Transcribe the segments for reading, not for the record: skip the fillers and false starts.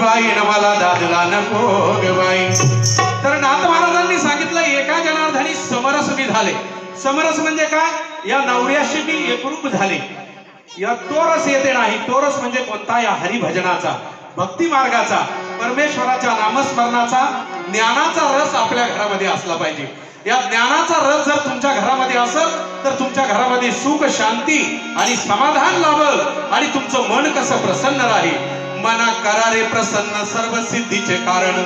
बाई न मला दादला नको ग बाई। तर नाथ महाराजांनी सांगितलं एका जनार्दनी समरस मी झाले। समरस म्हणजे काय? या नवऱ्याशी मी एकरूप झाले। या तोरस येते नाही। तोरस म्हणजे कोणता? या हरिभजनाचा, भक्ती मार्गाचा, परमेश्वराच्या नामस्मरणाचा, ज्ञानाचा रस आपल्या घरामध्ये असला पाहिजे। या ज्ञानाचा रस जर तुमच्या घरामध्ये असेल तर तुमच्या घरामध्ये सुख, शांती आणि समाधान लाभल आणि तुमचं मन कसं प्रसन्न राहील। मना करारे प्रसन्न सर्व सिद्धीचे कारण।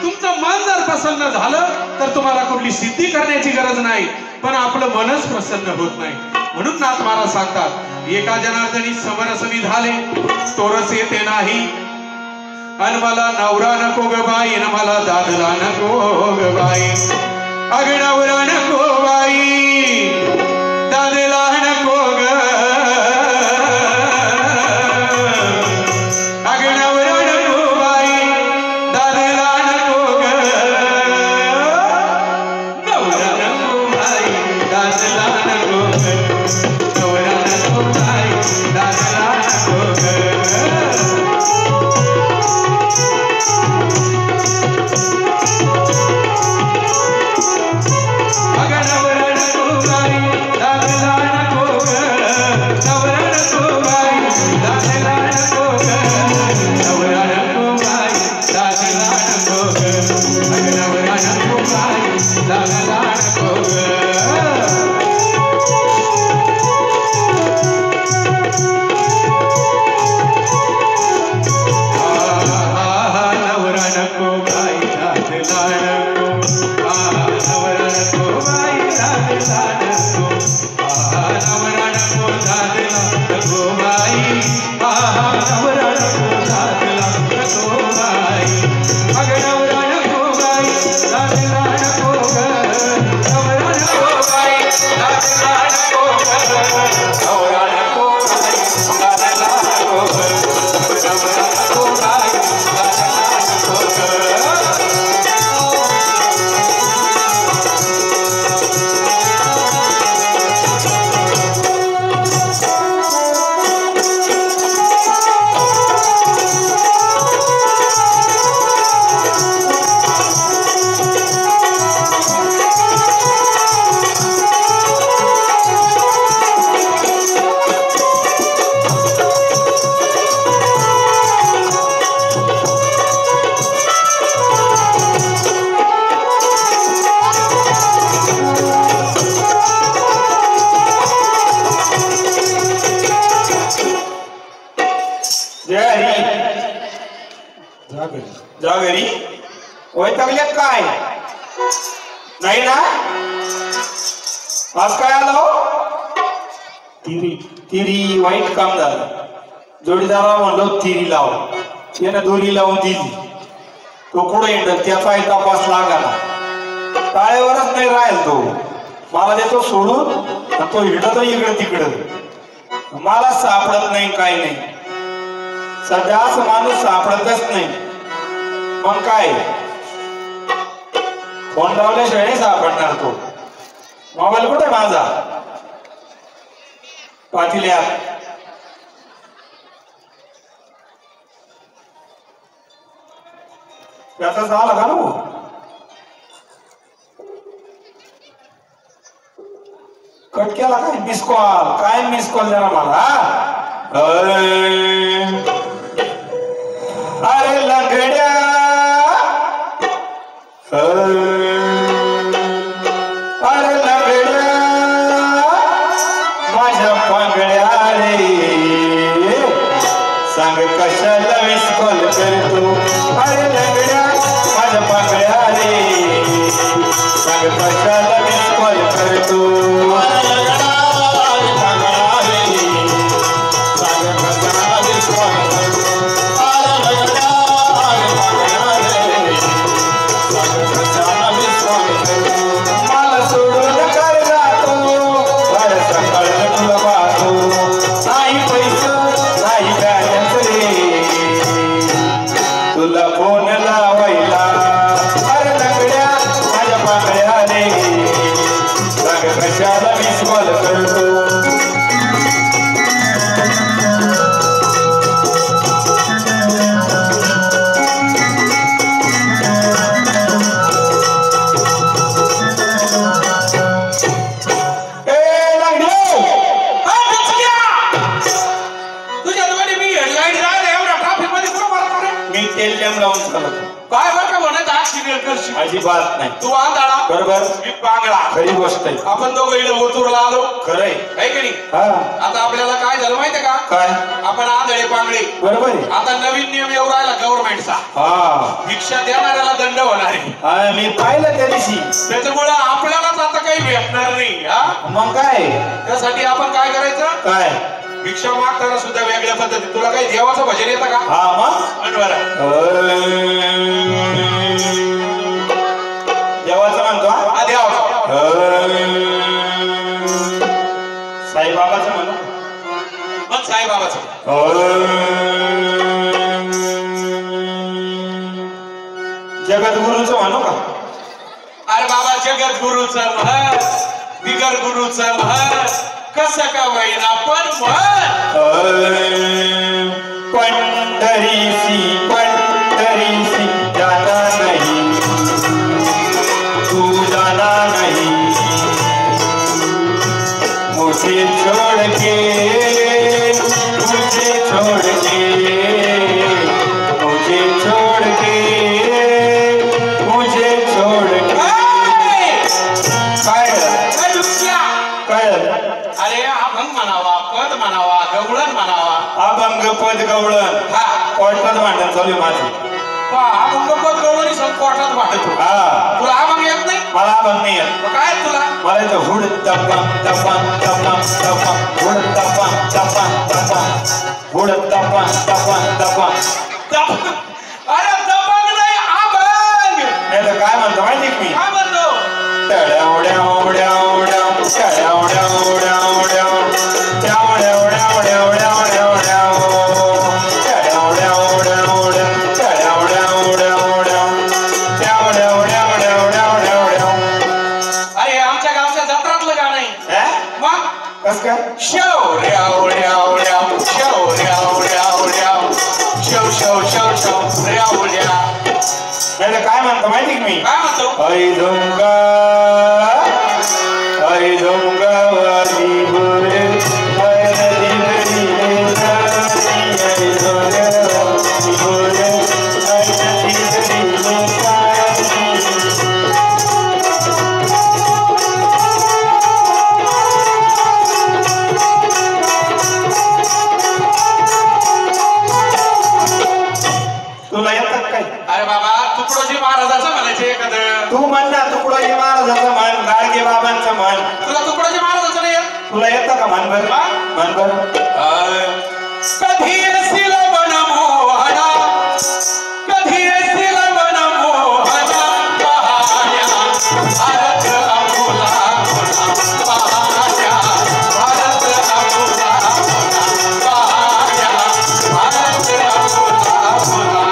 तुमचं मन जर प्रसन्न झालं तर तुम्हाला कुठली सिद्धी करण्याची गरज नाही, पण आपलं मनच प्रसन्न होत नाही। म्हणून नाथ महाराज सांगतात एका जनार्दनी समरस मी झाले, तोरस येते नाही। अन मला नवरा नको ग बाई न मला दादला नको ग बाई। अग नवरा नको बाई दादला नको ग। अग नवरा नको बाई दादला नको ग। नवरा नको बाई दादला नको ग। नवरा नको बाई दादला नको ग। जागरी वैतागल्यात काय नाही ना? आज काय आलो? तिरी वाईट काम झालं। जोडीदारा म्हणलो तिरी लाव, त्यानं दोरी लावून दिली। तो कुठं येणार त्याचा तपास लागला। टाळेवरच नाही राहील तो, मला देतो सोडून आणि तो हिंडतो इकडं तिकडं। मला सापडत नाही काय नाही, सध्या असं माणूस सापडतच नाही। मग काय फोन लावल्याशिवाय नाही सापडणार तो। मोबाईल कुठे माझा? पाटील्या त्याचा झाला का नो? कट केला काय? मिस कॉल काय? मिस कॉल जरा मला। अरे लंगड्या अरे लंगड्या माझ्या पांगड्या रे, सांग कशाला मिस कॉल करतो? अरे लंगड्या माझ्या पांगड्या रे, सांग कशाला मिस कॉल करतो? मी तेल लेम लावून चालतो. काय बरं का म्हणत आज सिरियल करशील अजिबात नाही. तू आंधळा बरोबर. मी पांगळा. खरी गोष्ट आहे. आपण दोघं इकडे ओतूरला आलो. खरंय आहे की नाही. हा आता आपल्याला काय झालं माहितीये का. काय आपण आंधळे पांगळे. बरोबर आहे. आता नवीन नियम येऊ राहिला गव्हर्नमेंटचा. हा भिक्षा देणाऱ्याला दंड होणार आहे. हा, मी पाहिलं त्या दिवशी. त्याच्यामुळे आपल्यालाच आता काही भेटणार नाही. हा मग काय त्यासाठी आपण काय करायचं. काय भिक्षा मागताना सुद्धा वेगळ्या पद्धती. तुला काही देवाचं भजन येतं का. हा मग देवाचं म्हणतो. हा देवाचं. साईबाबाचं म्हणतो. मग साईबाबाचं. जगद्गुरूचं म्हणू का. अरे बाबा जगद्गुरूचं म्हण बिगर गुरुचं म्हण कसं का होईना पण पंढरीसी पंढरीसी जाना नहीं तू जाना नहीं मुझे छोड़ के मुझे छोड़ के मुझे छोड़ के मुझे छोड़ के काय अरे अभंग म्हणावा पद म्हणावा गवळण म्हणावा. अभंग पद गवळण. हा कोर्टात भांडण चालू आहे माझं. अभंग पद गवळण कोर्टात भांडतो. हा तुला अभंग येत नाही. मला अभंग नाही येत. मग काय तुला. मला इथं हुड तपम तपम तपम तपम हुड तपम तपम तपम हुड तपम तपम तपम. अरे दबंग नाही अभंग. नाही तर काय म्हणतो माहिती मी. काय म्हणतो. अरे आमच्या गावच्या जत्रातलं गाणं आहे. मग कस काय शव ऱ्याव ऱ्याव शव ऱ्याव ऱ्याव शव शव शव शव ऱ्याव ऱ्या. नाही तर काय म्हणतो माहिती मी. काय म्हणतो. ऐ झुंगा वाली बोले तुला येतात काय. अरे बाबा तुकडोजी महाराजाचं म्हणायचे एखादं. तू म्हण ना तुकडोजी महाराजाचं म्हण गाडगे बाबांचं म्हण. तुला तुकडोजी महाराजाचं नाही येत. तुला येतं का म्हण बर म्हण बर. कधी येशील मनमोहना कधी येशील मनमोहना पाहण्या भारत अमोला पाहण्या भारत अमोला पाहण्या भारत अमोला.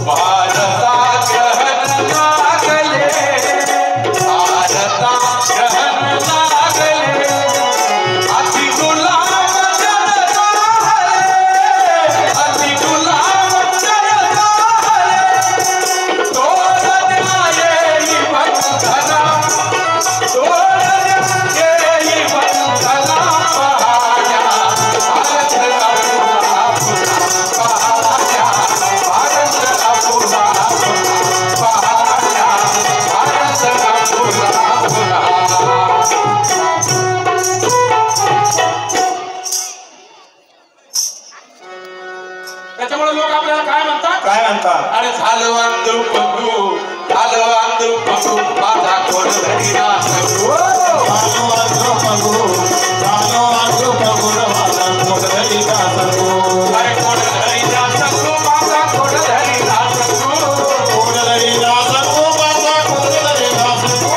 भारता ग्रहण लागले भारता ग्रहण लागले अति गुलाम जनता हले अति गुलाम जनता हले तोरण येई बंधना तोरण येई बंधना पहाड्या भारत अपुरा पहाड्या भारत अपुरा पहाड्या भारत अपुरा. त्याच्यामुळे लोक आपल्याला काय म्हणतात. काय म्हणतात. अरे झालं वांदू पगू झालं वांदू पगू माझा कोण धरीना सगू. अरे कोण धरीना सगू माझा कोण धरीना सगू. कोण धरीना सगू माझा कोण धरीना सगू.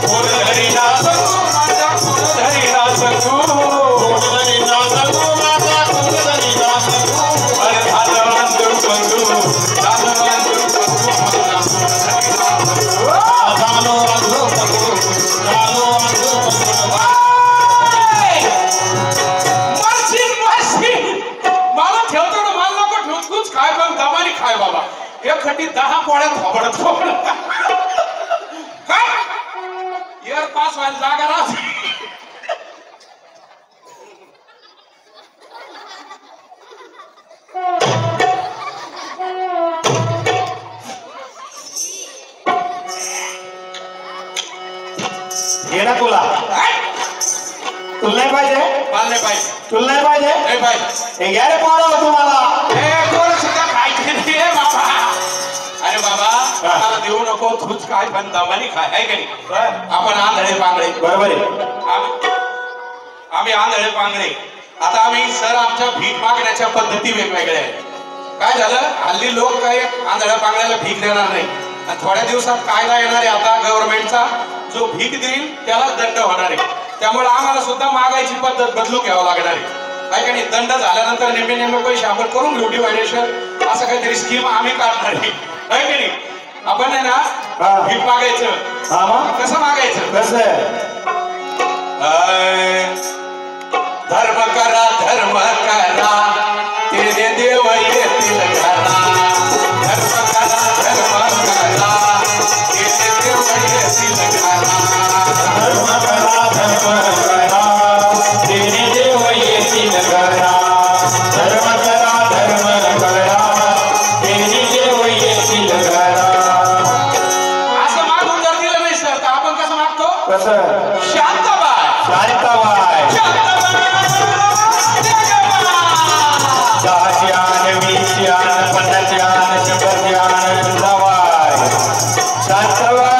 कोण धरीना सगू माझा कोण धरीना सगू. कोण धरीना सगू माझा कोण धरीना सगू. अरे झालं वांदू पगू झालं वांदू पगू माझा कोण धरीना सगू. मरशील मरशील मला ठेवतो ना मला नको ठेवून तूच काय पण दमानी खाय बाबा. एक खटी 10 पोळ्या थोबडत थोबडत काय यार पास व्हायला जागा राहत. ये ना तुला तुला नाही पाहिजे मला नाही पाहिजे तुला नाही पाहिजे नाही पाहिजे. हे घ्या रे पाडा तुम्हाला कोण सुद्धा खायचे नाही बाबा. अरे बाबा मला देऊ नको तूच काय पण दमानी खाय आहे का नाही. आपण आंधळे पांगळे बरोबर आहे. आम्ही आंधळे पांगळे. आता आम्ही सर आमच्या भीक मागण्याच्या पद्धती वेगवेगळ्या आहेत. काय झालं हल्ली लोक काही आंधळ्या पांगळ्याला भीक देणार नाही आणि थोड्या दिवसात कायदा येणार आहे आता गव्हर्नमेंटचा. जो भीक देईल त्याला दंड होणार आहे. त्यामुळे आम्हाला सुद्धा मागायची पद्धत बदलून घ्यावं लागणार आहे. काय का नाही. दंड झाल्यानंतर नेहमी नेहमी पैसे आपण करून घेऊ डिवायडेशन असं काहीतरी स्कीम आम्ही काढणार आहे. काय की नाही. आपण आहे ना भीक मागायचं. हा मग कसं मागायचं कसं धर्म करा तेरे देव येतील घरा. धर्म करा तेरे देव येतील घरा. धर्म करा तेरे देव येतील घरा. धर्म करा तेरे देव येतील घरा. असं मागून जर दिलं नाही सर तर आपण कसं मागतो कसं शांताबाई शांताबाई दहाच्यान वीसच्यान पन्नासच्यान शंभरच्यान जवाय शांताबाई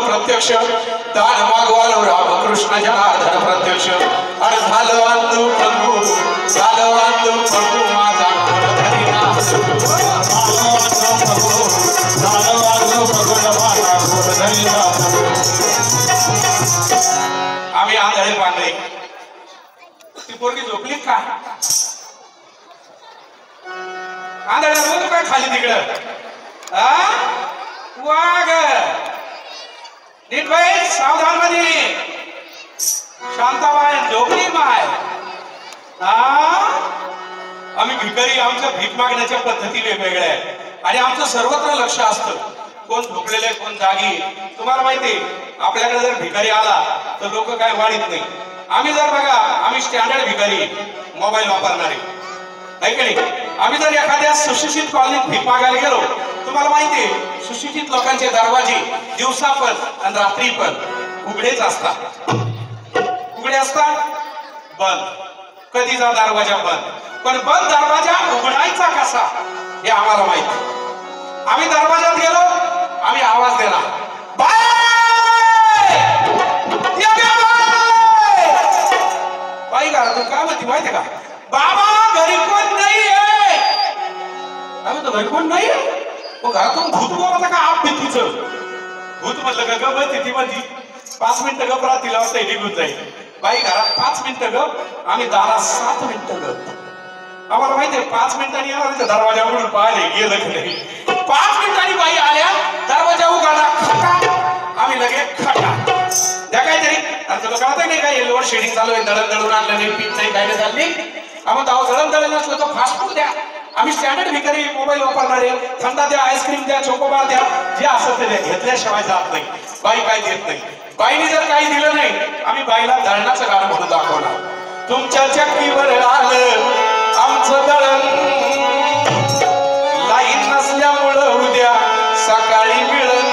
प्रत्यक्ष दान मागवालो रामकृष्ण जनार्दन प्रत्यक्ष आणि झालं वांदू पंगू झालं वांदू पंगू माझा आम्ही आंधळे पांढरे. ती पोरगी झोपली का आंधळ्या बोलतो काय खाली तिकडं वाघ नीट बाई सावधान मध्ये शांताबाई झोपली माय. आम्ही भिकारी आमच्या भीक मागण्याच्या पद्धती वेगवेगळ्या आहेत आणि आमचं सर्वत्र लक्ष असतं. कोण झोपलेले कोण जागी. तुम्हाला माहिती आपल्याकडे जर भिकारी आला तर लोक काय वाढीत नाही. आम्ही जर बघा आम्ही स्टँडर्ड भिकारी मोबाईल वापरणारे आहे की नाही. आम्ही जर एखाद्या सुशिक्षित कॉलनीत भीक मागायला गेलो तुम्हाला माहिती सुशिक्षित लोकांचे दरवाजे दिवसा पण आणि रात्री पण उघडेच असतात. उघडे असतात बंद कधीचा दरवाजा बंद. पण बंद दरवाजा उघडायचा कसा हे आम्हाला माहिती. आम्ही दरवाजात गेलो आम्ही आवाज देणार बाई घरातून काय म्हणते माहिती का बाबा घरी कोण नाहीये. आम्ही तर घरी कोण नाहीये. घरातून भूत बोलता का आप भीतीचं भूत म्हटलं का गप ती मध्ये 5 मिनिटं गप राहतील वाजता निघून जाईल. बाई घरात 5 मिनिटं गप आम्ही दारात 7 मिनिटं गप. आम्हाला माहितीये 5 मिनिटांनी येणार दरवाजा उघडून पाहिले गेलं की नाही. 5 मिनिटांनी बाई आल्या दरवाजा उघडला खटा आम्ही लगेच खटा द्या काहीतरी. तुला कळत नाही काय लोड शेडिंग चालू आहे. दळण दळून आणलं नाही पीठ नाही काय नाही झाली. आम्हाला दाव दळण दळण नसलं तर फास्ट फूड द्या. आम्ही स्टँडर्ड भिकारी मोबाईल वापरणारे. थंडा द्या आईस्क्रीम द्या चोकोबार द्या जे असं ते द्या. घेतल्याशिवाय जात नाही. बाई काय देत नाही. बाईने जर काही दिलं नाही आम्ही बाईला दळणाचं गाणं म्हणून दाखवणार. तुमच्या चक्कीवर आलं आमचं दळण लाईन नसल्यामुळं उद्या सकाळी मिळन.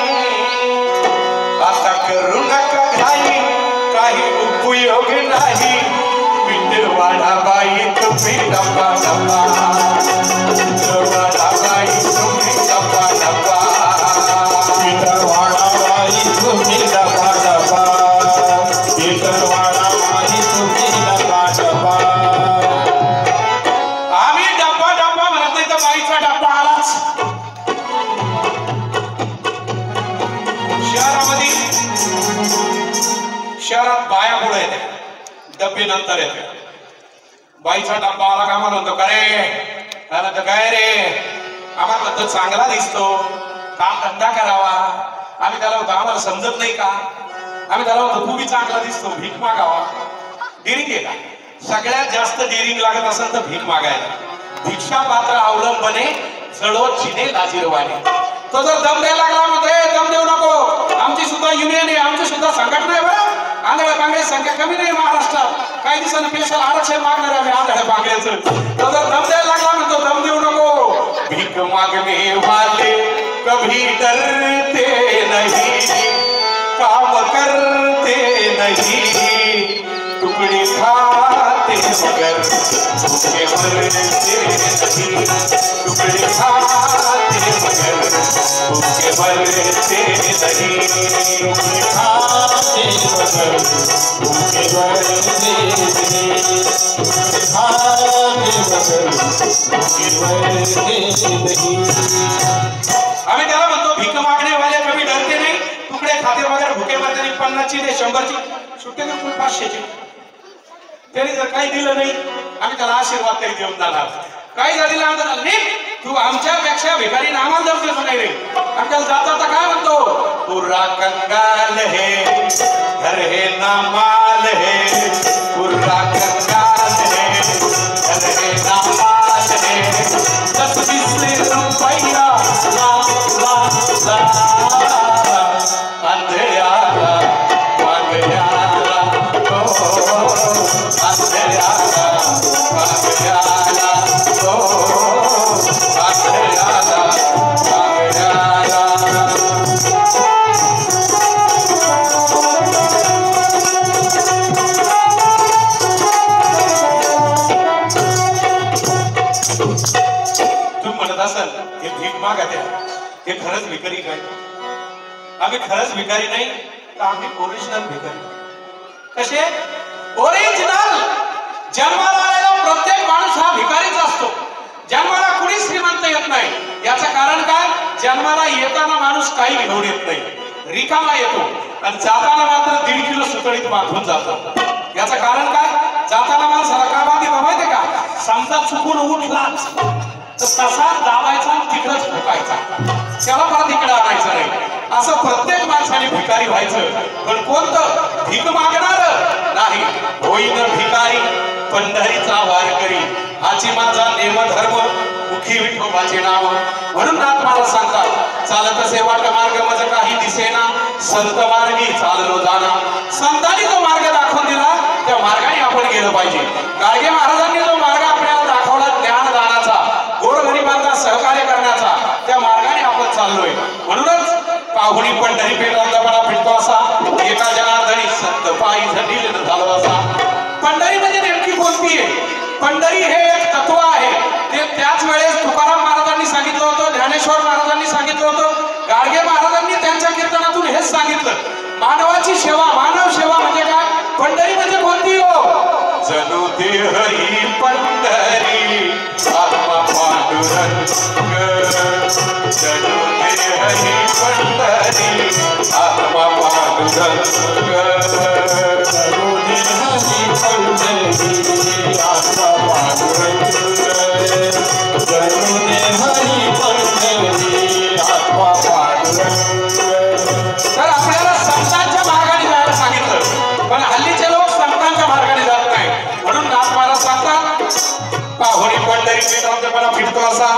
आता करू नका घाई काही उपयोग नाही. पीठ वाढा बाई तुम्ही डब्बा डब्बा वाढा बाई तुम्ही डब्बा डब्बा पीठ वाढा बाई तुम्ही डब्बा डब्बा. पीठ वाढा डब्बे नंतर येते. बाईचा डब्बा आला का आम्हाला म्हणतो, काय रे आम्हाला म्हणतो चांगला दिसतो, काम धंदा करावा. आम्ही त्याला होतो आम्हाला समजत नाही का, आम्ही त्याला होतो तू बी चांगला दिसतो, भीक मागावा. डिरिंग आहे का? सगळ्यात जास्त डिरिंग लागत असेल तर भीक मागायला. भिक्षा पात्र अवलंबने जळो चिने लाजीरवाने. तो जर दम द्यायला लागला म्हणतोय दम देऊ नको, आमची सुद्धा युनियन आहे, आमची सुद्धा संघटना आहे बरं. आंधळ्या पांगळे संख्या कमी नाही महाराष्ट्रात. काही दिवसांनी स्पेशल आरक्षण मागणार आम्ही आंधळ्या पांगळ्याचं. तो जर दम द्यायला लागला म्हणतो दम देऊ नको. भीक मागणे वाले कभी डरते नहीं, काम करते नहीं, टुकड़ी खाते मगर भूखे मरते नहीं, टुकड़ी खाते मगर भूखे मरते नहीं, टुकड़ी खाते मगर भूखे मरते नहीं, टुकड़ी खाते मगर भूखे मरते नहीं. आम्ही त्याला म्हणतो भीक मागणे वाले कमी डरते नाही, तुकडे खाते वगैरे भुके मरते नाही. 50ची दे 100ची सुट्टे देऊ 500ची. त्यांनी जर काही दिलं नाही आम्ही त्याला आशीर्वाद तरी देऊन जाणार. काही जर दिलं आमचं झालं नाही, तू आमच्यापेक्षा भिकारी आम्हाला दम देतो नाही रे. आपल्याला जाता काय म्हणतो, पुरा कंगाल है घर है ना माल है, पुरा कंगाल है घर है ना माल है, 10-20 रुपया अंधेऱ्याला वागण्याला अंधेऱ्याला वागण्याला अंधेऱ्याला वागण्याला. तुम्ही म्हणत असाल हे भीक मागत आहे, हे खरंच भिकारी काय? आम्ही खरंच भिकारी नाही तर आम्ही ओरिजिनल भिकारी. कसे ओरिजिनल? जन्माला आलेला प्रत्येक माणूस हा भिकारीच असतो. जन्माला कुणी श्रीमंत येत नाही. याचं कारण काय? जन्माला येताना माणूस काही घेऊन येत नाही, रिकामा येतो आणि जाताना मात्र 1.5 किलो सुतळीत बांधून जातो. याचं कारण काय? जाताना माणसाला का बांधित माहितीये का? समजा चुकून उठला तर तसा दाबायचा तिकडच फुकायचा, त्याला परत इकडे आणायचं नाही. असं प्रत्येक माणसाने भिकारी व्हायचं. पण कोणतं? भीक मागणार नाही. होईन भिकारी पंढरीचा वारकरी, हाची माझा नेमधर्म मुखी विठोबाचे नाव. म्हणून नाथ मला सांगतात, चालत असे वाट मार्ग मज काही दिसेना, संत मार्गी चाललो जाना. संतांनी जो मार्ग दाखवून दिला त्या मार्गाने आपण गेलं पाहिजे. गाडगे महाराजांनी जो मार्ग आपल्याला दाखवला ज्ञानदानाचा, गोरगरिबांना सहकार्य करण्याचा, त्या मार्गाने आपण चाललोय. म्हणूनच पाहुणी पंढरी पेटांतपणा फिरतो असा, एका जनार्दनी संत पायी झनील झालो असा. पंढरी म्हणजे नेमकी कोणती आहे? पंढरी हे एक तत्व आहे. ते त्याच वेळेस तुकाराम महाराजांनी सांगितलं होतं, ज्ञानेश्वर महाराजांनी सांगितलं होतं, गाडगे महाराजांनी त्यांच्या कीर्तनातून हेच सांगितलं. मानवाची सेवा, मानव सेवा म्हणजे काय? पंढरी म्हणजे कोणती हो? जणू देहरी पंढरी आत्मा पांडुरंग, जणू देहरी पंढरी आत्मा पांडुरंग, जणू देहरी पंढरी आत्मा पांडुरंग, जणू देहरी पंढरी आत्मा पांडुरंग. तर आपल्याला संतांच्या मार्गाने जायला सांगितलं, पण हल्लीचे लोक संतांच्या मार्गाने जात नाही. म्हणून नाथ महाराज सांगतात, पाहुणी पंढरी पेटांतपणा फिरतो असा,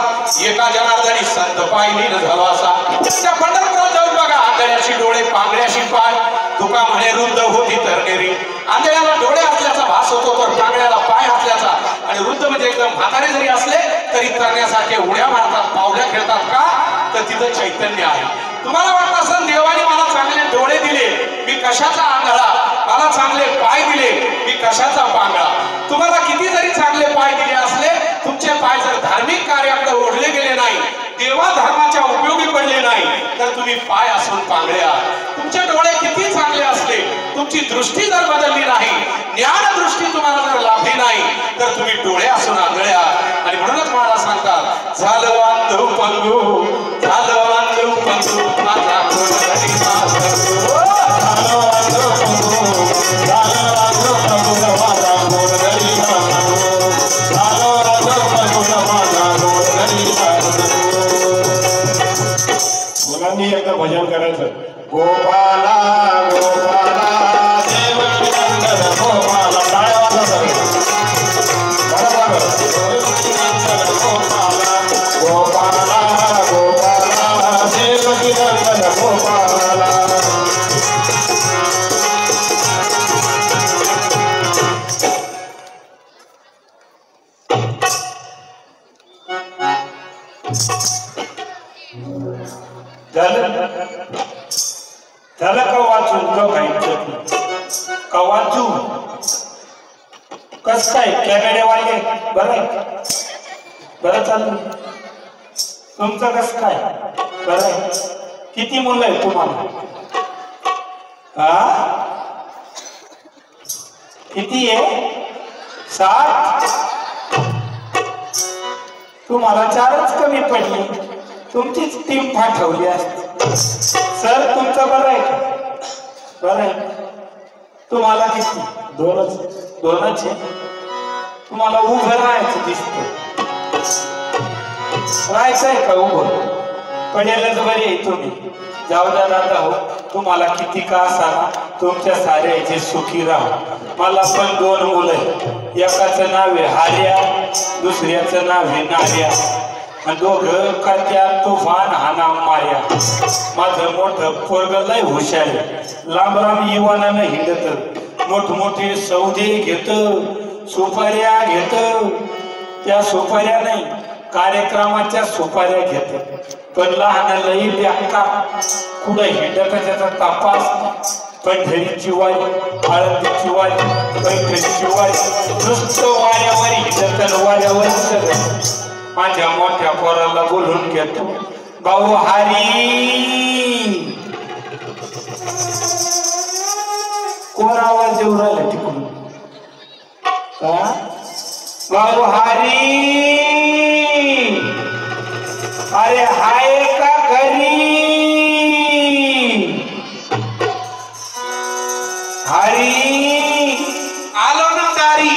एका जनार्दनी संत पायी न झालो असा. त्या पंढरपुरात जाऊन बघा, आंधळ्याशी डोळे पांगळ्याशी पाय, तुका म्हणे वृद्ध होती तरनेरी. आंधळ्याला डोळे असल्याचा भास होतो तर पांगळ्याला पाय असल्याचा. आणि वृद्ध म्हणजे एकदम म्हातारे जरी असले तरी तरण्यासारखे उड्या मारतात, पावल्या खेळतात. का? तर तिथं चैतन्य आहे. तुम्हाला वाटत असेल देवाने मला चांगले डोळे दिले, मी कशाचा आंधळा, मला चांगले पाय दिले, मी कशाचा पांगळा. तुम्हाला किती जरी चांगले पाय दिले असले, तुमचे पाय जर धार्मिक कार्याकडे ओढले गेले नाही, देवा धर्माच्या उपयोगी पडले नाही, तर तुम्ही पाय असून पांगळे आहात. तुमचे डोळे किती चांगले असले, तुमची दृष्टी जर बदलली नाही, ज्ञान दृष्टी तुम्हाला जर लाभली नाही, तर तुम्ही डोळे असून आंधळे आहात. आणि म्हणूनच मला सांगतात, झालं वांधू पंगू, झालं वांधू पंगू, माझा कोणी माझा झालं वांधू पंगू, झालं वांधू पंगू. झालं झालं का वाचून का काही का वाचू कस काय कॅमेरेवाले बरं आहे बरं चाललं तुमचं कस काय बरं आहे किती मुलं आहे तुम्हाला हा किती आहे 7 तुम्हाला 4च कमी पडली तुमचीच टीम पाठवली असते सर तुमचं बरं आहे का बरं आहे तुम्हाला किती 2च आहे तुम्हाला उभं राहायचं दिसत राहायचंय का उभं पडेलच बरे आहे तुम्ही जाऊ द्या दादा हो तुम्हाला किती का असाना तुमच्या साऱ्याचे सुखी राहा मला पण 2 मुलं एकाचं नाव आहे हार्या दुसऱ्याचं नाव आहे नार्या आणि दोघं का त्या तुफान हा नाव मार्या माझं मोठं पोरग लय हुशार लांब लांब युवानानं हिंडत मोठमोठे सौदे घेत सुपाऱ्या घेत त्या सुपाऱ्या नाही कार्यक्रमाच्या सुपाऱ्या घेत पण लहान लई व्याका कुठं हिंडत त्याचा तपास पंढरीची वारी आळंदीची वारी पैठणीची वारी नुसतं वाऱ्यावर हिंडत वाऱ्यावर सगळं माझ्या मोठ्या पोराला बोलून घेतो भाऊ हारी कोण आवाज येऊ राहिला तिकडून भाऊ हारी अरे हाय का घरी हरी आलो ना दारी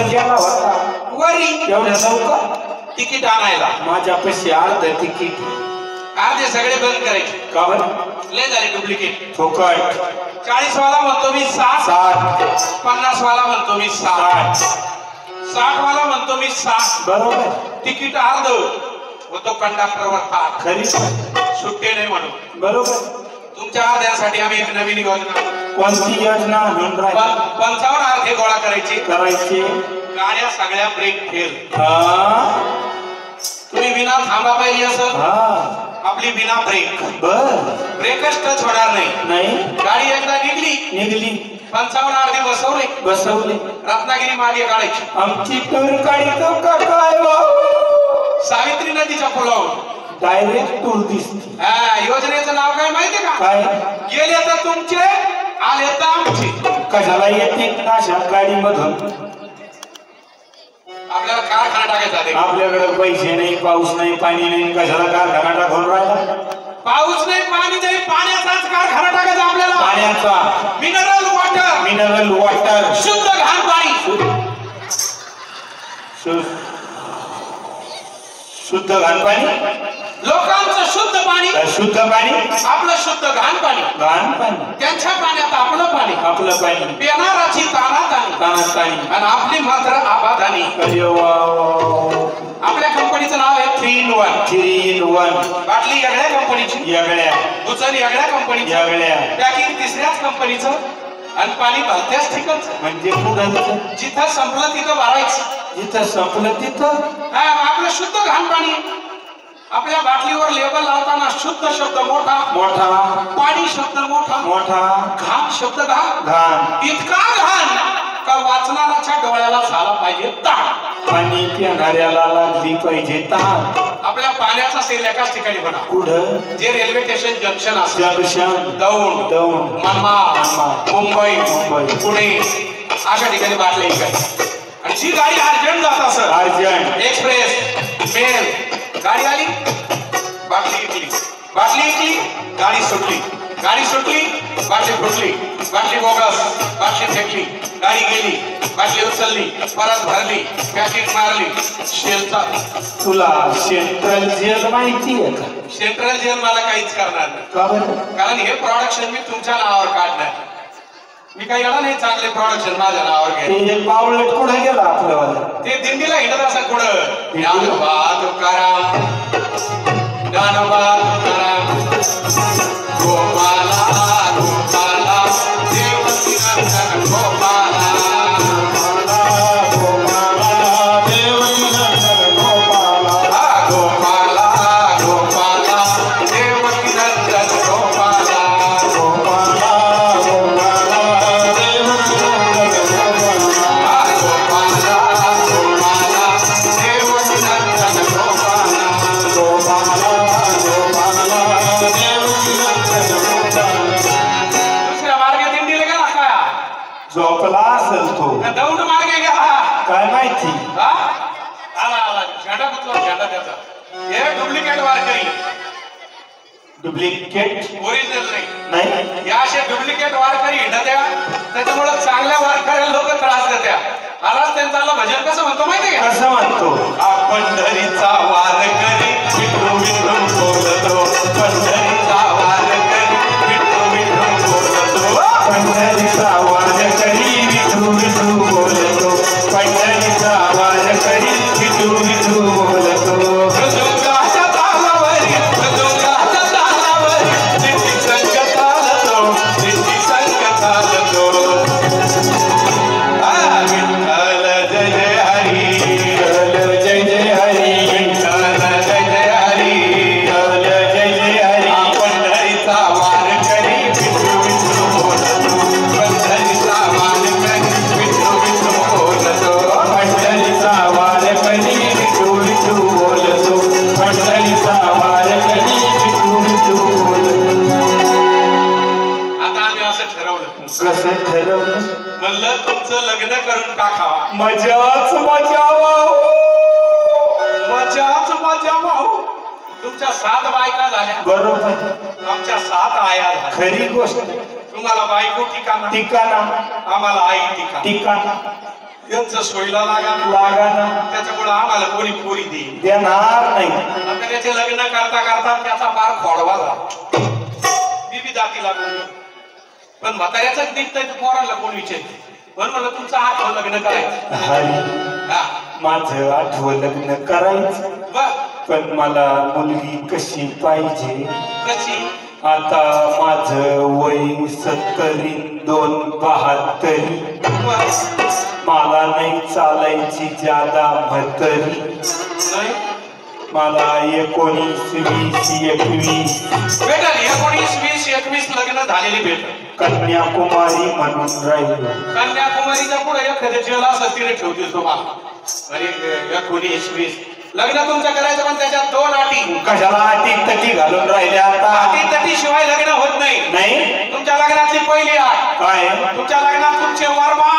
गेला होता वरी एवढ्या लवकर तिकीट आणायला माझ्या पैसे अर्ध तिकीट अर्धे सगळे बंद करायचे का बरं लय झाले डुप्लिकेट फुकट 40 वाला म्हणतो मी 60 50 वाला म्हणतो मी 60 60 वाला म्हणतो मी 60 बरोबर तिकीट अर्ध होतो कंडक्टरवर ताप खरी सुट्टे नाही म्हणून बरोबर तुमच्या अर्ध्यासाठी आम्ही एक नवीन योजना कोणती योजना म्हणून राहिली 55 अर्धे गोळा करायचे गाड्या सगळ्या ब्रेक फेल तुम्ही बिना थांबा पाहिजे असं आपली बिना ब्रेक ब्रेकच टच होणार नाही गाडी एकदा निघली 55 अर्धे बसवले रत्नागिरी मार्गे काढायची आमची टूर काढतो का काय सावित्री नदीच्या पुलावर डायरेक्ट टूर दिसते योजनेचं नाव काय माहितीये का काय गेले तर तुमचे आले तर आमचे कशाला येते अशा गाडी मधून आपल्याला कारखाना टाकायचा आपल्याकडे पैसे नाही पाऊस नाही पाणी नाही कशाला कारखाना टाकून राहिला पाऊस नाही पाणी नाही पाण्याचाच कारखाना टाकायचा आपल्याला पाण्याचा मिनरल वॉटर शुद्ध घाण पाणी शुद्ध घाण पाणी लोकांचं शुद्ध पाणी आपलं शुद्ध घाण पाणी त्यांच्या पाण्यात आपलं पाणी पिणाराची तानातानी आणि आपली मात्र आबादानी आपल्या कंपनीचं नाव आहे 3 in 1 बाटली वेगळ्या कंपनीची उचल वेगळ्या कंपनीची पॅकिंग तिसऱ्याच कंपनीचं आणि पाणी भलत्याच ठिकाणचं म्हणजे पुढं जिथं संपलं तिथं भरायचं जिथं संपलं तिथं आपलं शुद्ध घाण पाणी आपल्या बाटलीवर लेबल लावताना शुद्ध शब्द मोठा पाणी शब्द मोठा घाण शब्द घाण इतका घाण का वाचणाऱ्याच्या डोळ्याला झाला पाहिजे ताण पाणी पिणाऱ्याला लागली पाहिजे ताण आपल्या पाण्याचा सेल एकाच ठिकाणी बना कुठं जे रेल्वे स्टेशन जंक्शन असेल दौंड मनमाड मुंबई पुणे अशा ठिकाणी बाटल्या इकायची आणि जी गाडी अर्जंट जात असं अर्जंट एक्सप्रेस मेल गाडी आली बाटली इकली गाडी सुटली बाटली फुटली बाटली बोगस बाटली फेकली गाडी गेली बाटली उचलली परत भरली पॅकिंग मारली शेलचा तुला सेंट्रल जेल माहिती आहे का सेंट्रल जेल मला काहीच करणार नाही कारण हे प्रोडक्शन मी तुमच्या नावावर काढणार मी काही येणार नाही चांगले प्रोडक्शन माझ्या नावावर घ्यायचे पावलट कुठे गेला आपल्याला ते दिंडीला हिंडत असं कुठं ज्ञानोबा तुकाराम गोपाला देवकी नंदन गोपाला गोपाला माहिती. हा आला आला झेंडा कुठला झेंडा त्याचा हे डुप्लिकेट वारकरी डुप्लिकेट ओरिजिनल नाही. या असे डुप्लिकेट वारकरी हिंडत्या त्याच्यामुळे चांगल्या वारकऱ्या लोक त्रास देत्या. आलाच त्यांचा भजन कसं म्हणतो माहितीये का? कसं म्हणतो? पंढरीचा वारकरी विठू विठू बोलतो पंढरीचा वारकरी विठू विठू बोलतो पंढरीचा वारकरी विठू विठू बोलतो पंढरीचा वारकरी विठू विठू बोलतो. मृदुंगाच्या तालावरी मृदुंगाच्या तालावरी दिंडी संग चालतो दिंडी संग चालतो. विठ्ठल जय जय हरी जय जय हरी विठ्ठल जय जय हरी जय जय हरी. पंढरीचा वारकरी विठू विठू बोलतो पंढरीचा वारकरी विठू विठू बोलतो पंढरीचा वारकरी विठू विठू बोलतो पंढरीचा वारकरी विठू विठू बोलतो. आता आम्ही असं ठरवलं कसं ठरवलं? म्हणलं तुमचं लग्न करून टाकावा. मजाच मजा मजाच मजा भाऊ. तुमच्या 7 बायका झाल्या बरोबर. आमच्या 7 आया झाल्या. खरी गोष्ट. तुम्हाला बायको ठिकाणा ठिकाणा आम्हाला आई ठिकाण ठिकाणा यांचं सोयीला लागा लागाना त्याच्यामुळे आम्हाला कोणी पोरी देईल. देणार नाही. आता त्याचे लग्न करता करता त्याचा फार खोडवा झाला. बीबी जाती लागून पण म्हाताऱ्याचाच निघतंय तर पोरांना कोण विचारते. पण म्हणलं तुमचं आठवं लग्न करायचं. हरी हा माझं आठवं लग्न करायचं बर पण मला मुलगी कशी पाहिजे. कशी आता माझं वय 72 बर मला नाही चालायची ज्यादा म्हातारी. नाही मला 19, 20, 21 भेटल 19, 20, 21 लग्न झालेली भेटल. कन्याकुमारी म्हणून राहिलो. कन्याकुमारीच्या पुढे एखाद्या जेला असं तिने ठेवतील तुम्हाला. अरे 19, 20 लग्न तुमचं करायचं पण त्याच्यात 2 अटी. कशाला अटी तटी घालून राहिल्या आता. अटी तटी शिवाय लग्न होत नाही. नाही तुमच्या लग्नातली पहिली अट काय? तुमच्या लग्नात तुमचे वर्मा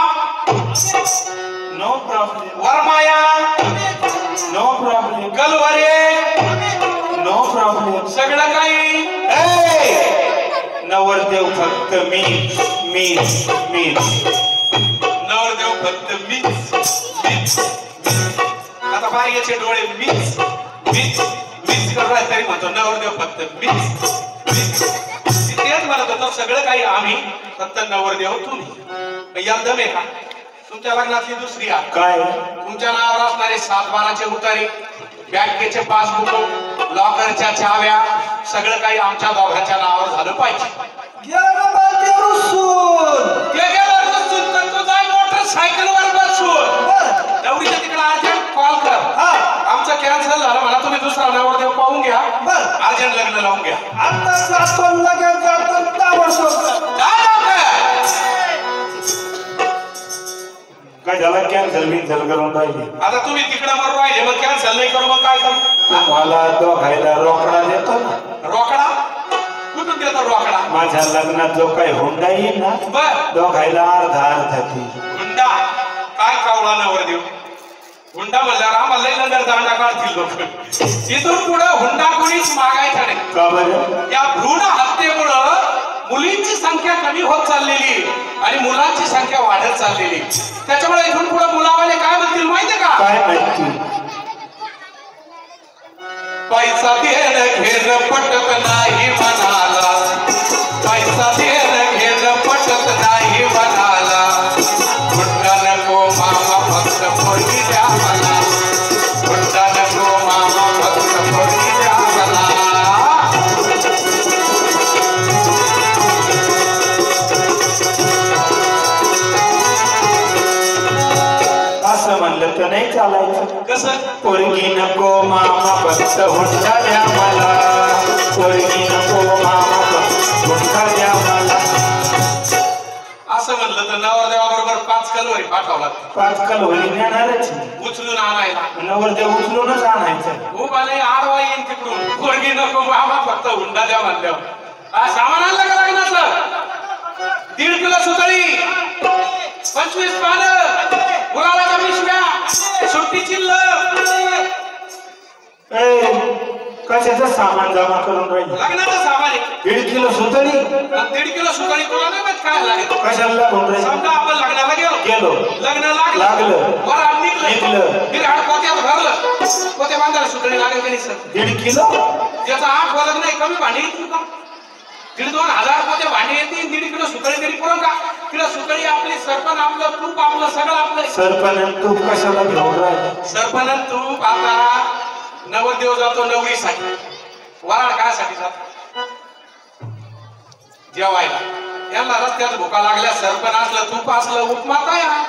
नो प्रॉब्लेम वर्माया नो प्रॉब्लेम गलवरे नो प्रॉब्लेम. सगळं काही नवरदेव फक्त मी नवरदेव फक्त मीच. आता बारीचे डोळे मीच करताय तरी म्हणतो नवरदेव फक्त मीच. तेच म्हणत होतो सगळं काही आम्ही फक्त नवरदेव तुम्ही. यात दम आहे का? तुमच्या लग्नातली दुसरी आट काय? तुमच्या नावावर असणारे 7-12चे उतारे बँकेचे पासबुक लॉकरच्या चाव्या सगळं काही आमच्या दोघांच्या नावावर झालं पाहिजे. मोटरसायकलवर बसून नवरीच्या तिकडे अर्जंट कॉल कर. आमचं कॅन्सल झालं म्हणा तुम्ही दुसरा नवरदेव पाहून घ्या. अर्जंट लग्न लावून घ्या. काय झाला? कॅन्सल करून राहिली. आता तुम्ही तिकडे मरून राहिले मग कॅन्सल नाही करू मग काय करू? मला दोघायला रोकडा देतो ना. रोकडा कुठून देतो रोकडा? माझ्या लग्नात जो काही हुंडा येईल ना बर दोघायला अर्धा ती. हुंडा काय कावळा नवरदेव. हुंडा म्हणल्यावर आम्हाला नंतर दांडा काढतील लोक. इथून पुढे हुंडा कोणीच मागायचा नाही. का बरं? या भ्रूण हत्येमुळं मुलींची संख्या कमी होत चाललेली आणि मुलांची संख्या वाढत चाललेली. त्याच्यामुळे इथून पुढे मुलावाले काय म्हणतील माहितीये का? काय माहिती? पैसा देणं घेणं पटत नाही म्हणाला. पैसा देणं घेणं पटत नाही म्हणाला. हुंडा नको मामा फक्त पोरगी द्या मला. हुंडा नको मामा फक्त पोरगी द्या मला. असं म्हणलं तर नाही चालायचं. कसं? पोरगी नको मामा फक्त हुंडा द्या मला. पोरगी नको मामा फक्त हुंडा द्या मला. असं म्हणलं तर नवरदेवाबरोबर 5 कलवरी पाठवावं लागतं. 5 कलवरी नेणारच. उचलून आणायला नवरदेव उचलूनच आणायचं. हो मला आडवा येईन तिकडून. पोरगी नको मामा फक्त हुंडा द्या म्हणल्यावर सामान आणलं का लग्नाचं? 1.5 किलो सुतळी 25 पानं गुलाबाच्या पिशव्या कशाचं सामान जमा करून राहिले? लग्नाचं सामान आहे. 1.5 किलो सुतळी. 1.5 किलो सुपारी तुला नाही माहित काय लागेल? कशाला लागून राहिले? समजा आपण लग्नाला गेलो, लग्न लागलं, वरात निघलं, बिराड पोत्यात भरलं, पोते बांधायला सुपारी लागेल का नाही सर? 1.5 किलो त्याचा 8 वजन नाही, कमी भांडी येतील का? 1,500-2,000 पोते भांडी येतील, 1.5 किलो सुपारी तरी पुरण का? किलो सुपारी आपली, सरपण आपलं, तूप आपलं, सगळं आपलं. सरपण तूप कशाला घेऊन राहिले? सरपण तूप आता नवरदेव जातो नवरीसाठी, वराड कायसाठी जातो? जेवायला. यांना रस्त्यात भुका लागल्या, सरपण असलं, तूप असलं, उपमा काय हा?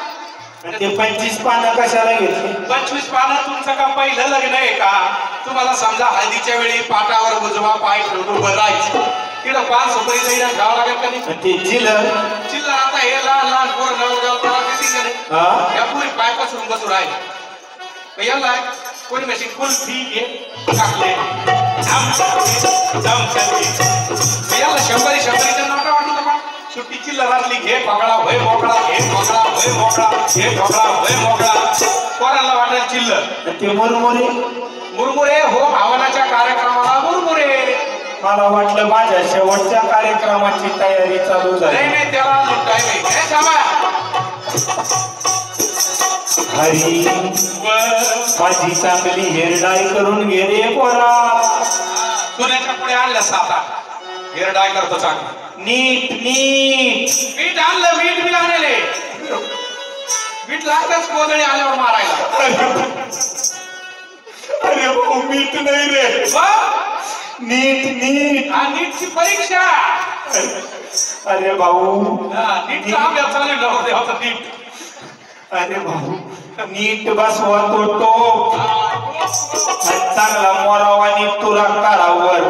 ते 25 पानं कशाला घेतली? 25 पानं तुमचं का पहिलं लग्न आहे का? तुम्हाला समजा हळदीच्या वेळी पाटावर उजवा पाय ठेवून उभं राहायचं, तिथं 5 सुपारी जायला घ्यावं लागेल का नाही? ते चिल्लर आता हे लहान लहान पोरं नवरदेवाला किती जण या पुरी पाय पसरून बसून राहिले. याला कोणी मशीन कुल्फी घे टाकले, याला 100-100च्या नोटा वाटत का? सुट्टी चिल्लर असली, घे पकडा होय मोकळा, घे पकडा होय मोकळा, घे पकडा होय मोकळा. पोरांना वाटेल चिल्लर. ते मुरमुरे मुरमुरे हो, भावनाच्या कार्यक्रमाला मुरमुरे. मला वाटलं माझ्या शेवटच्या कार्यक्रमाची तयारी चालू झाली. नाही, त्याला लुटाय नाही. हे थांबा. हरी माझी चांगली हेरडाय करून घे रे पोरा. सोन्याच्या पुढे आणलं 7-8 हेरडाय करतो चांगलं. नीट नीट मीठ आणलं, मीठ बी आणले. मीठ लागतच कोदळी आल्यावर मारायला. अरे भाऊ मीठ नाही रे, नीट नीट. नीटची परीक्षा. अरे भाऊ नीटचा अभ्यास चालू नव्हता नीट. अरे भाऊ नीट बसवा तो टोप, चांगला मोरावानी तुरा काढावर.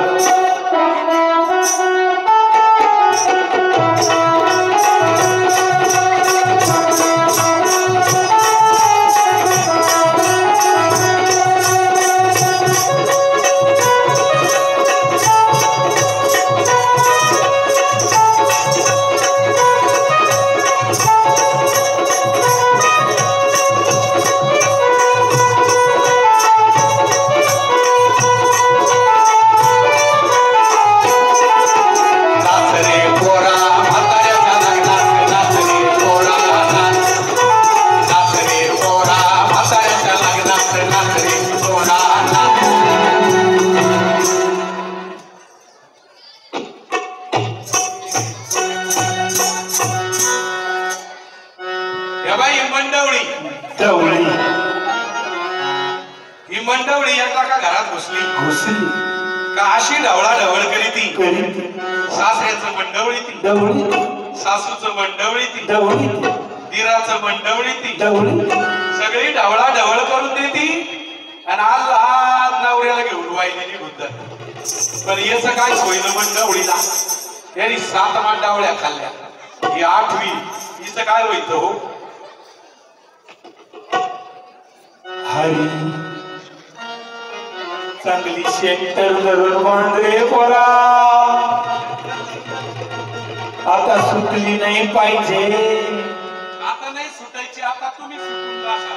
ही मंडवळी एकदा का घरात घुसली का अशी ढवळा ढवळ करी ती. सासऱ्याचं मंडवळी ती, सासूचं मंडवळी ती, दिराचं मंडवळी ती, सगळी ढवळा ढवळ करून देती. आणि आज नवऱ्याला घेऊन वाहिलेली बुद्ध. पण याच काय सोयलं मंडवळीला? यांनी 7 मांडावळ्या खाल्ल्या, ही 8वी. हिचं काय होईल हो? हरी चांगली शेंटर धरून बांध रे पोरा, आता सुटली नाही पाहिजे. आता नाही सुटायची, आता तुम्ही सुटून जाशा.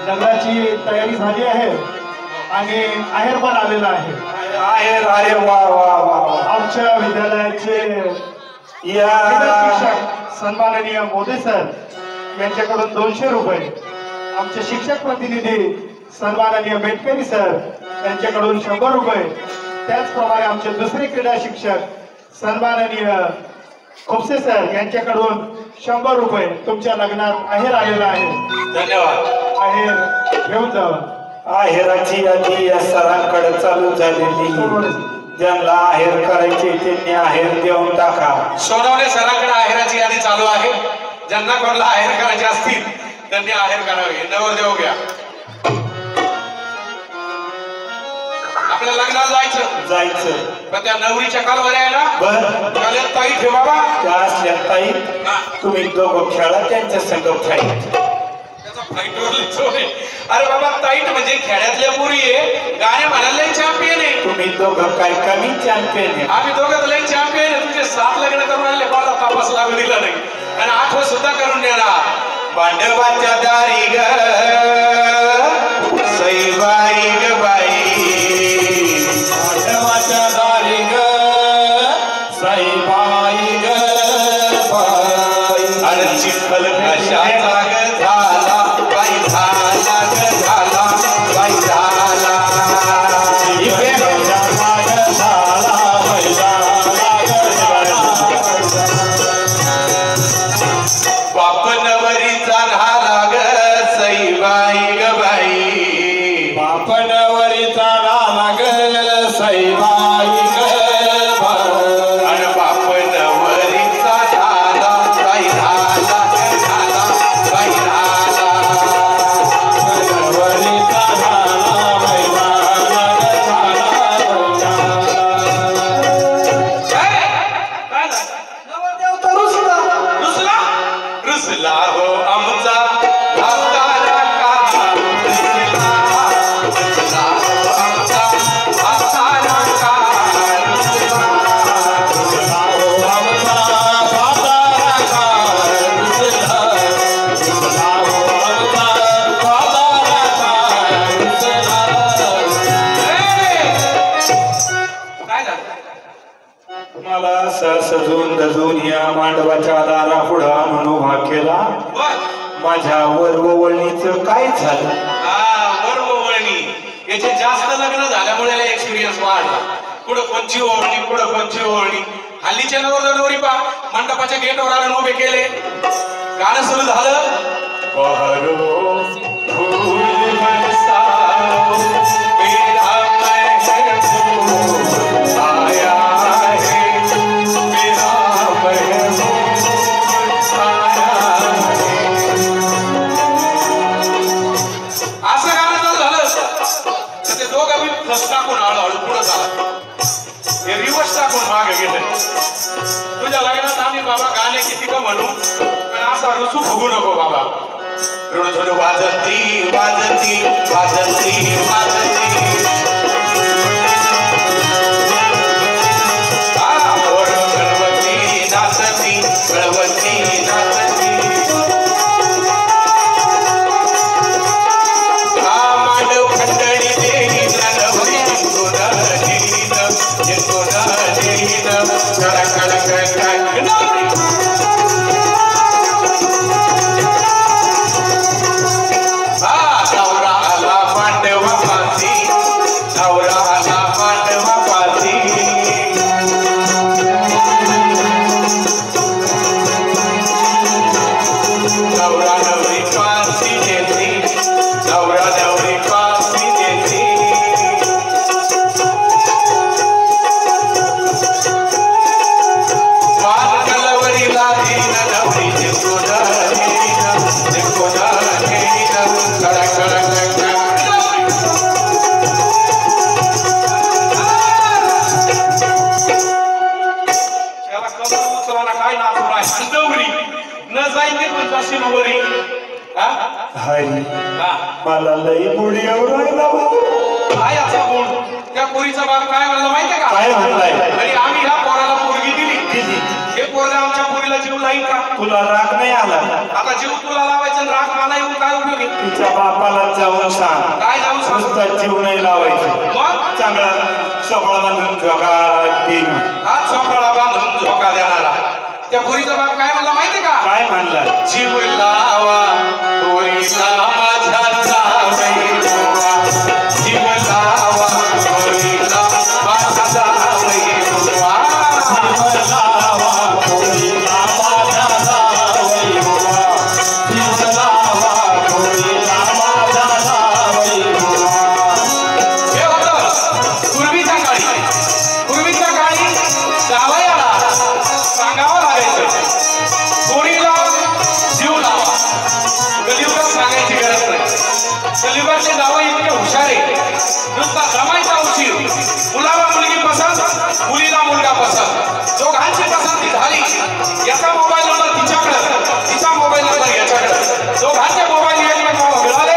लग्नाची तयारी झाली आहे आणि आहेर पण आलेला आहे. आहेर, अरे वा वा वा. आमच्या विद्यालयाचे या शिक्षक सन्माननीय मोदी सर यांच्याकडून 200 रुपये, आमचे शिक्षक प्रतिनिधी सन्माननीय मेटकरी सर यांच्याकडून 100 रुपये, त्याचप्रमाणे आमचे दुसरे क्रीडा शिक्षक सन्माननीय खुपसे सर यांच्याकडून 100 रुपये तुमच्या लग्नात आहेर आलेला आहे. धन्यवाद. आहेर घेऊन जावा. आहेराची यादी या सरांकडे चालू झालेली. ज्यांना आहेर करायचे त्यांनी आहेर देऊन टाका. सोनवणे सरांकडे आहेराची यादी चालू आहे. ज्यांना कोणाला आहेर करायचे असतील त्यांनी आहेर करावे. नवरदेव घ्या. आपल्या लग्नाला जायचं, पण त्या नवरीच्या कालवर आहे ना, काल्यात ताई ठेवा बा. त्या असल्या ताई तुम्ही दोघं खेळा, त्यांच्या संग फाईट. त्याचा फाईटवर लिहितो. अरे बाबा, ताईट म्हणजे खेड्यातल्या पुरी आहे, गाणे म्हणायला चॅम्पियन आहे. तुम्ही दोघं काय कमी चॅम्पियन आहे. आम्ही दोघं तर लई चॅम्पियन आहे. तुझे 7 लग्न करून आणले मला तापास लागू दिला नाही आणि 8वं सुद्धा करून देणार. भांडवाच्या दारी ग सईबाई ग बाई, भांडवाच्या दारी ग सईबाई ग बाई. आणि चिखल कशाचा ग झाला बाई, झाला ग झाला बाई, झाला बापनवरीचा झाला ग सईबाई ग बाई, बापनवरीचा झाला ग सईबाई ग बाई. आणि बापनवरीचा झाला बाई, झाला ग झाला बाई, झाला बापनवरीचा झाला बाई, झाला ग झाला काय झालं? रुसला रुसला हो आमचा म्हातारा का, रुसला रुसला हो आमचा म्हातारा का, रुसला रुसला हो आमचा म्हातारा का, रुसला रुसला हो आमचा म्हातारा का, रुसला. काय झालं? मला सजून दजून या मांडवाच्या दारा पुढं आणून उभा केला. बर माझ्या वरवळणीचं काय झालं? वळणी याचे जास्त लग्न झाल्यामुळे एक्सपिरियन्स वाढला. कुठं कोणची ओळणी, कुठं कोणची ओळणी. हल्लीच्या नवरी पा मंडपाच्या गेटवर आणून उभे केले. गाणं सुरू झालं. बहरो फूल बरसाओ, मेरा महबूब आया है, मेरा महबूब आया है. असं गाणं चालू झालं तर ते दोघं बी फस टाकून हळूहळू पुढे झाला. हे रिवर्स टाकून मागे गेले. तुझ्या लग्नात आम्ही बाबा गाणे किती का म्हणू पण असा रुसू फुगू नको बाबा. ऋणधुर वाजती वाजती वाजती वाजती, ओढ गणवती नाचती गणवती नाचती. मांडव खंडणी देईन नवरी सोना देईन, हे सोना देईन, कडक कडक कडक. नवरा आला मांडवा पासी, नवरा आला मांडवा पासी. नवरा नवरी पासी देती, नवरा नवरी पासी देती. वाद कलवरीला देईन नवरी, जे सोना देईन, जे सोना देईन, कडक कडक कडक. त्याला कमर उचलायला काय नाचू नाही. हंडवरी न जाईन ते पण जाशील वरी. हा? हरी हा. मला लई मुडी राहिला भाऊ. काय याचा गुण? त्या पोरीचा बाप काय म्हणला माहितीये का? काय म्हणलाय? आणि आम्ही ह्या पोराला पोरगी दिली. हे पोरगा आमच्या पोरीला जीव लाईन का? तुला राग नाही आला? आता जीव तुला लावायचा आणि राग मला येऊन काय उपयोग आहे? तिच्या बापाला जाऊन सांग, काय जाऊन सांग? नुसता जीव नाही लावायचं, मग चांगला सोहळा बांधून जगा देईन. हात सोपळा बांधून झोका देणारा. त्या पोरीचा बाप काय म्हणला माहितीये का? काय म्हणला? जीव लावा पोरीला माझ्या जावई बुवा, जीव लावा पोरीला माझ्या जावई बुवा, जीव लावा पोरीला माझ्या जावई बुवा, जीव लावा पोरीला माझ्या जावई बुवा. हे होतं पूर्वीच्या काळी जावयाला सांगावं लागायचं पोरीला जीव लावा. कलियुगात सांगायची गरज नाही. कलियुगातले जावई इतके हुशार आहे. नुसता जमायचा उशीर. मुलाला मुलगी पसंत, मुलीला मुलगा पसंत. दोघांची पसंती झाली. याचा मोबाईल नंबर तिच्याकडे, तिचा मोबाईल नंबर याच्याकडे. दोघांचे मोबाईल एकमेकांना मिळाले.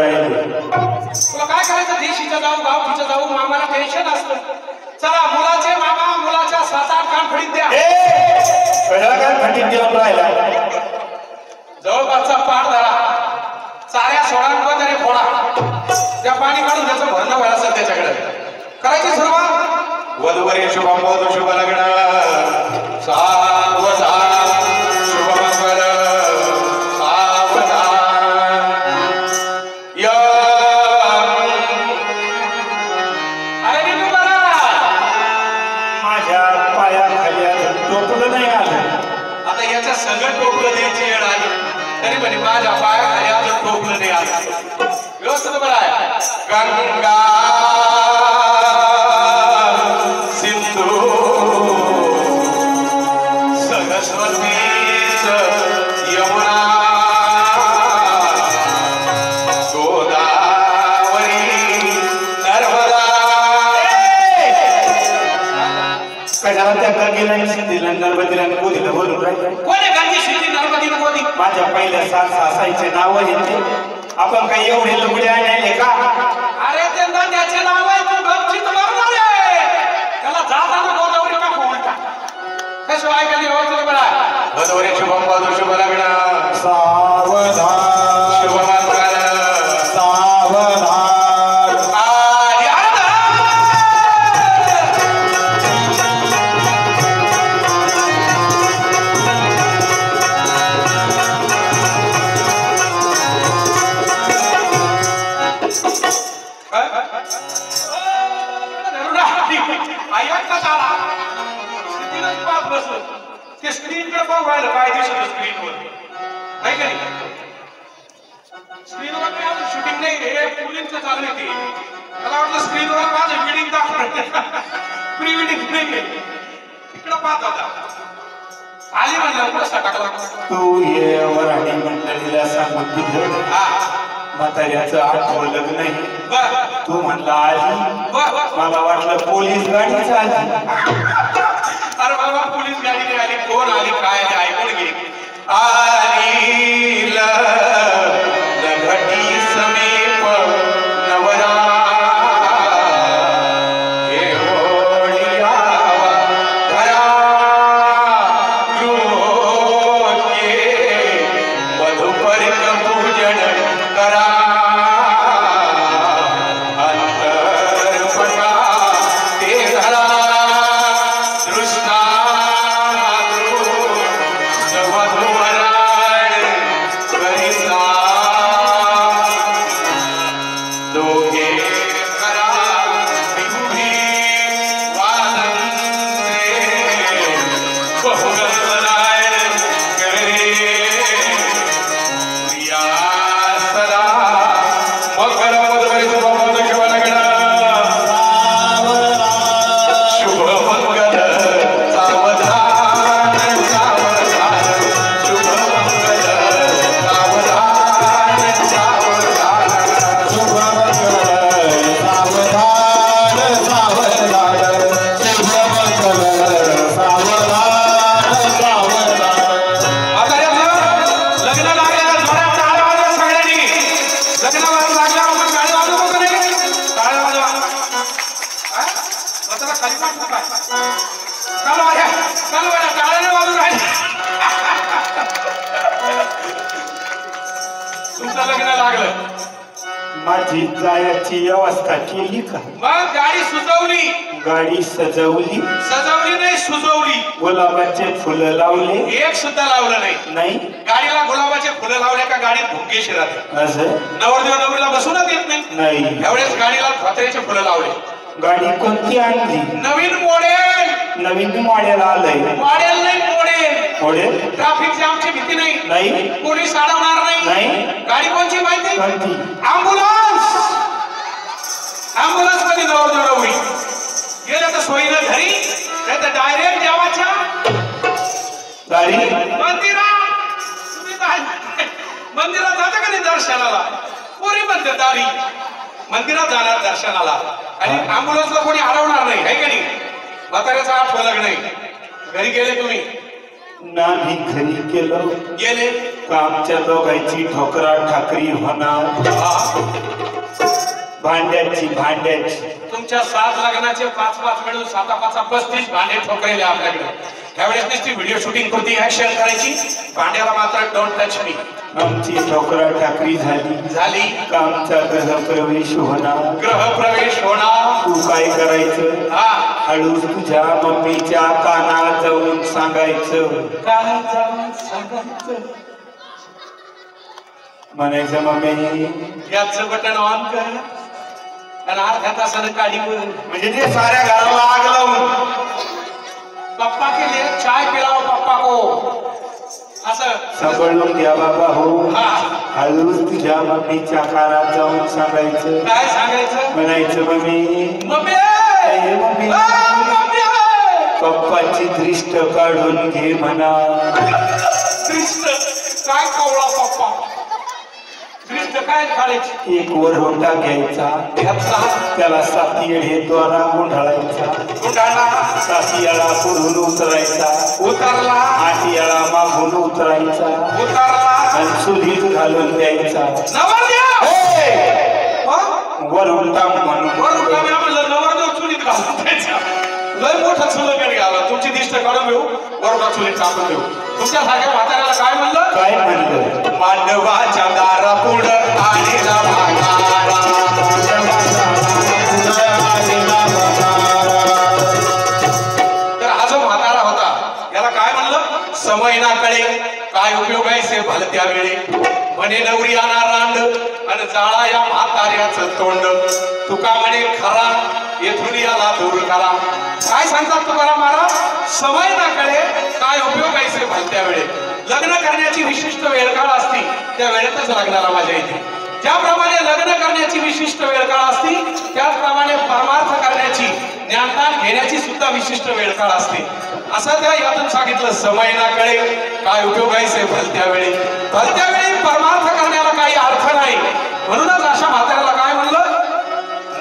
राहिले. तुला काय करायचं देशीचं जाऊ गावठीचं जाऊ मामाला टेन्शन असतं. चला मुलाचे मामा मुलाच्या 7-8 कान फडीत द्या. पहिला काय फटीत देऊन राहिला. जवळपासचा पाठ धरा चाऱ्या सोडा किंवा तरी फोडा त्या पाणी काढून त्याचं भरणं व्हायला असेल त्याच्याकडे करायची सुरुवात. वधूवरी शुभम वधू शुभ लग्न सावधान शुभमंगल सावधान या. अरे मी बरा माझ्या पायाखाली अजून टोपलं नाही आलं. आता याच्या सगळं टोपलं द्यायची वेळ आली तरी म्हणे माझ्या पायाखाली अजून टोपलं नाही आलं. व्यवस्थित बरं आहे. गंगा सिंधू सरस्वतीच यमुना गोदावरी नर्मदा. कशाला त्या गंगेला सिद्धीला नर्मदीला गोदीला बोलून राहिले. कोणी गंगी सिद्धी नर्मदी गोदी माझ्या पहिल्या सासाईचे नाव येते. आपण काही एवढे लुगडे आणले का? अरे त्यांना त्याचे नाव आहे तू गपचीत बघणार आहे. त्याला जाताना गोदावरी का कोणता कशिवाय कधी व्यवस्थित बरा. वधूवरी शुभम वधू शुभ लग्न सावधान शुभमंगल सावधान. आदि आनंद. ते स्क्रीनकडे पाहून राहिलं काय दिसत स्क्रीनवर नाही का नाही. स्क्रीनवर काय अजून शूटिंग नाही हे मुलींचं चालू आहे. मला वाटलं स्क्रीनवर माझं वेडिंग दाखवलं प्री वेडिंग नाही तिकडं पाहत होता. आली म्हणलं कसा टाकला. तू ये वराडी मंडळीला सांगून तुझं म्हाताऱ्याचं आठवलं नाही. बर तू म्हणला आली. बर मला वाटलं पोलीस गाडीच आली. अरे बाबा पोलीस गाडी नाही आली. कोण आली काय ते ऐकून घे. आली घटी समीप नवरा हे ओढियावा घरा गृहोके मधुपरिक पूजन करा. अंतर्पटा ते धरा तुमचं लग्न लागलं. माझी जायची व्यवस्था केली का? मग गाडी सुचवली. गाडी सजवली. सजवली नाही सुजवली. गुलाबाचे फुलं लावले. एक सुद्धा लावलं नाही. नाही गाडीला गुलाबाचे फुलं लावले का गाडीत भुंगे शिरत. असं नवरदेव नवरीला बसूनच येत नाही. नाही. एवढेच गाडीला खोत्याचे फुलं लावले. गाडी कोणती आणली? नवीन मॉडेल. नवीन मॉडेल आलंय. मॉडेल नाही मॉडेल. मॉडेल. ट्रॅफिक जामची भीती नाही. नाही. पोलीस अडवणार नाही. नाही. गाडी कोणची माहिती? कोणती? अँब्युलन्स. अँब्युलन्स मध्ये नवरदेव नवरी गेलं तर सोयीनं घरी नाही तर डायरेक्ट देवाच्या गाडी मंदिरात. तुम्ही काय मंदिरात जाता का नाही दर्शनाला? पोरी म्हणते दारी मंदिरात जाणार दर्शनाला आणि अँब्युलन्सला कोणी अडवणार नाही आहे का नाही. म्हाताऱ्याचा आठवलं नाही. घरी गेले तुम्ही? नाही घरी गेलो. गेले का आमच्या दोघांची ठोकरा ठाकरी होणार भांड्याची तुमच्या 7 लग्नाचे 5-5 मिळून 7-5-35 भांडे ठोकरेले आपल्याकडे. त्यावेळेस नुसती व्हिडिओ शूटिंग पुरती ऍक्शन करायची. भांड्याला मात्र डोंट टच मी. आमची ठोकरा ठाकरी झाली का आमचा गृहप्रवेश होणार. तू काय करायचं हळू तुझ्या मम्मीच्या कानात जाऊन सांगायचं. म्हणायचं मम्मी गॅसचं बटन ऑन कर आणि अर्ध्या तासानं काढी म्हणजे ते साऱ्या घराला आग लावून पप्पा के लिए चाय पिलाओ पप्पा को असं सांभाळून घ्या बाबा हो. हळूच तुझ्या मम्मीच्या कानात जाऊन सांगायचं. काय सांगायचं. म्हणायचं मम्मी मम्मी पप्पाची दृष्ट काढून घे म्हणा. दृष्ट काय कावळा पप्पा. दृष्ट काय काढायची. एक वरवंटा घ्यायचा त्याला 7 येळे द्वारा गुंडाळायचा. 7 येळा पुढून उतरायचा. 8 येळा मागून उतरायचा. आणि चुलीत घालून द्यायचा. वरवंटा म्हणून नवरदेव चुलीत घालून द्यायचा. लय मोठा चुलगड घ्यावा. तुमची दिष्ट काढून घेऊ वरवंटा चुलीत टाकून देऊ. तुमच्या सारख्या म्हाताऱ्याला काय म्हणलं. मांडवाच्या दारा पुढं आलेला म्हातारा. तर हा जो म्हातारा होता याला काय म्हणलं. समय ना कळे काय उपयोग आहे से भलत्या वेळे. म्हणे नवरी आणा रांड आणि जाळा या म्हाताऱ्याचं तोंड. तुका म्हणे खरा येथून याला दूर करा. काय सांगतात तुकाराम महाराज. समय ना कळे काय उपयोग आहे से भलत्या वेळे. लग्न करण्याची विशिष्ट वेळकाळ असती त्या वेळेतच लग्नाला मजा येते. ज्याप्रमाणे लग्न करण्याची विशिष्ट वेळकाळ असती त्याचप्रमाणे परमार्थ करण्याची ज्ञानदान घेण्याची सुद्धा विशिष्ट वेळकाळ असते. असं त्या यातून सांगितलं. समय ना कळे काय उपयोग आहे से भलत्या वेळी. भलत्या वेळी परमार्थ करण्याला काही अर्थ नाही. म्हणूनच अशा म्हाताऱ्याला काय म्हणलं.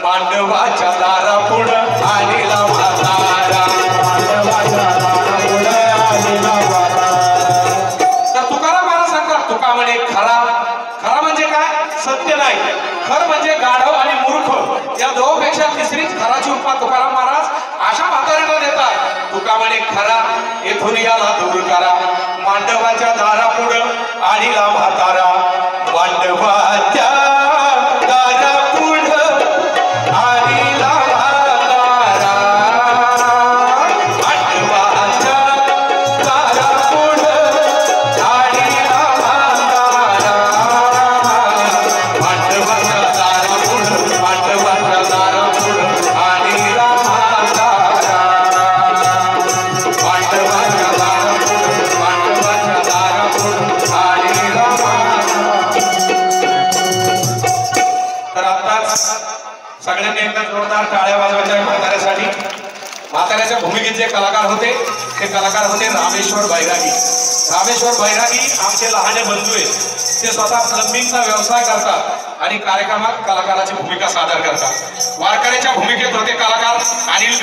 मांडवाच्या दारा पुढं आलेला म्हातारा. तुका म्हणे खरा म्हणजे काय. सत्य नाही. खर म्हणजे गाढव आणि मूर्ख या दोघांपेक्षा तिसरीच खराची उपमा तुकाराम महाराज अशा म्हाताऱ्याला देतात. तुका म्हणे खरा येथून याला दूर करा. मांडवाच्या दारा पुढं आणीला म्हातारा. मांडवाच्या दारा पुढं आणीला म्हातारा. मांडवाच्या दारा पुढं आणीला सगळ्यांनी एकदा जोरदार टाळ्या वाजवायच्या म्हाताऱ्यासाठी. म्हाताऱ्याच्या भूमिकेत जे कलाकार होते ते कलाकार होते रामेश्वर बैरागी. रामेश्वर बैरागी आमचे लहाने बंधू आहेत. ते स्वतः प्लंबिंगचा व्यवसाय करतात आणि कार्यक्रमात कलाकाराची भूमिका सादर करतात. वारकऱ्याच्या भूमिकेत होते कलाकार अनिल